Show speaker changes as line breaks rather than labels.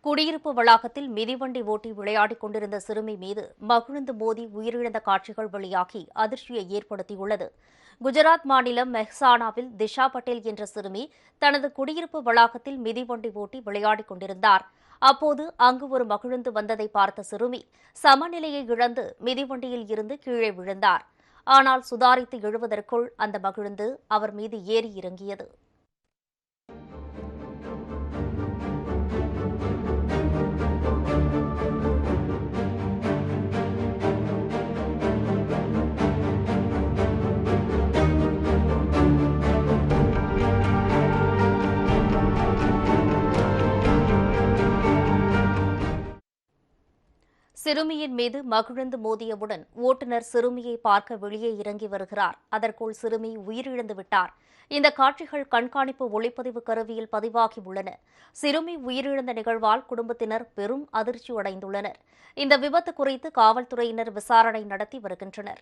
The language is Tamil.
குடியிருப்பு வளாகத்தில் மிதிவண்டி ஓட்டி விளையாடிக் கொண்டிருந்த சிறுமி மீது மகிழுந்து மோதி உயிரிழந்த காட்சிகள் வெளியாகி அதிர்ச்சியை ஏற்படுத்தியுள்ளது. குஜராத் மாநிலம் மெஹ்சானாவில் திஷா பட்டேல் என்ற சிறுமி தனது குடியிருப்பு வளாகத்தில் மிதிவண்டி ஓட்டி விளையாடிக் கொண்டிருந்தார். அப்போது அங்கு ஒரு மகிழுந்து வந்ததை பார்த்த சிறுமி சமநிலையை இழந்து மிதிவண்டியில் இருந்து கீழே விழுந்தார். ஆனால் சுதாரித்து எழுவதற்குள் அந்த மகிழுந்து அவர் மீது ஏறி இறங்கியது. சிறுமியின் மீது மகிழுந்து மோதியவுடன் ஓட்டுநர் சிறுமியை பார்க்க வெளியே இறங்கி வருகிறார். அதற்குள் சிறுமி உயிரிழந்து விட்டார். இந்த காட்சிகள் கண்காணிப்பு ஒளிப்பதிவு கருவியில் பதிவாகியுள்ளன. சிறுமி உயிரிழந்த நிகழ்வால் குடும்பத்தினர் பெரும் அதிர்ச்சி அடைந்துள்ளனர். இந்த விபத்து குறித்து காவல்துறையினர் விசாரணை நடத்தி வருகின்றனர்.